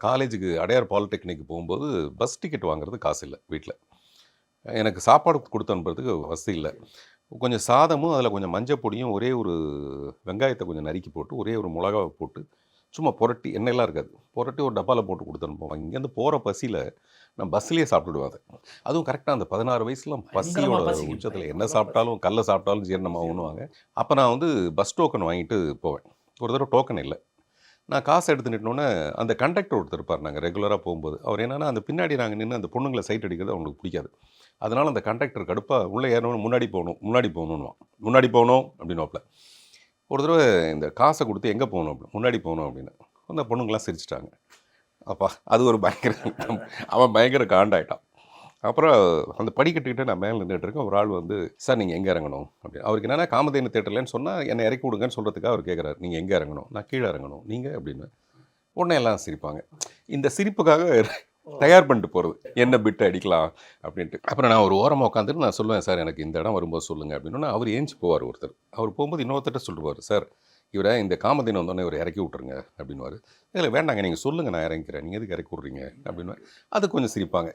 காலேஜுக்கு அடையார் பாலிடெக்னிக் போகும்போது bus ticket வாங்குறது காசு இல்ல வீட்ல. எனக்கு சாப்பாடு குடுத்து அனுப்புறதுக்கு வசதி இல்ல. கொஞ்சம் சாதமும், அதில கொஞ்சம் மஞ்சள் பொடியும், ஒரே ஒரு வெங்காயத்த கொஞ்சம் நறுக்கி போட்டு, ஒரே ஒரு மொளகாவ போட்டு, சும்மா புரட்டி எண்ணெயெல்லாம் இருக்காது. புரட்டி ஒரு டப்பால போட்டு குடுத்து அனுப்புவாங்க. இங்கேருந்து போற பசியில நான் பஸ்ஸிலேயே சாப்பிட்டுடுவேன் அத. அதுவும் கரெக்ட்டா அந்த 16 வயசுலாம் பயங்கரமா பசியோட பசிக்கும். உச்சத்தில என்ன பயங்கரமா பசிக்கும். சாப்பிட்டாலும், கல்ல சாப்பிட்டாலும் ஜீரணமாகுன்னுவாங்க. அப்ப நான் வந்து பஸ் டோக்கன் வாங்கிட்டு போவேன். ஒரு தடவ டோக்கன் இல்ல. நான் காசு எடுத்து நின்னோனே, அந்த கண்டக்டர் ஒருத்தர் இருப்பார் நாங்க ரெகுலரா போம்போது. அவர் என்னன்னா, அந்த பின்னாடி நாங்க நின்னு அந்த பொண்ணுங்கள சைட் அடிக்கிறது அவங்களுக்கு பிடிக்காது. அதனால அந்த கண்டக்டர் கடுப்பா, "உள்ள ஏறணும்னா முன்னாடி போணும், முன்னாடி போகணுன்னுவான். முன்னாடி போணும்" அப்படின்னுவாப்ல. ஒரு தடவ இந்த காச குடுத்து எங்க போணும் அப்படின்னு, "முன்னாடி போணும்" அப்படின்னு. அந்த பொண்ணுங்கலாம் சிரிச்சுட்டாங்க. அப்பா! அது ஒரு பயங்கர அவன் பயங்கர காண்டாயிட்டான். அப்புறம் அந்த படிக்கட்டுக்கிட்ட நான் மேல நின்னுட்டுருக்கேன். ஒரு ஆள் வந்து, "சார் நீங்க எங்க இறங்கணும்?" அப்படின்னு. அவருக்கு என்னன்னா காமதேனு தியேட்டர்லன்னு சொன்னா, என்ன இறக்கி விடுங்கன்னு சொல்றதுக்காக அவர் கேட்குறாரு. "நீங்க எங்க இறங்கணும்?" "நான் கீழ இறங்கணும்." "நீங்க?" அப்படின்னு. உடனே எல்லாம் சிரிப்பாங்க. இந்த சிரிப்புக்காக ஓ! தயார் பண்ணிட்டு போறது. என்ன பிட் அடிக்கலாம் அப்படின்ட்டு. அப்புறம் நான் ஒரு ஓரமா உட்காந்துட்டு நான் சொல்லுவேன், "சார் எனக்கு இந்த இடம் வரும்போது சொல்லுங்க." அப்படின்னோனே அவர் எந்திச்சு போவாரு ஒருத்தர். அவர் போகும்போது இன்னொருத்தர்ட்ட சொல்லிருவாரு, "சார் இவர இந்த காமதேனு வந்தோனே இவர இறக்கி விட்டுருங்க." அப்படின்னுவாரு. "இல்ல வேண்டாங்க நீங்க சொல்லுங்க நான் இறங்கிக்கிறேன். நீங்க எதுக்கு இறக்கி விடுறீங்க?" அப்படின்னுவேன். அது கொஞ்சம் சிரிப்பாங்க.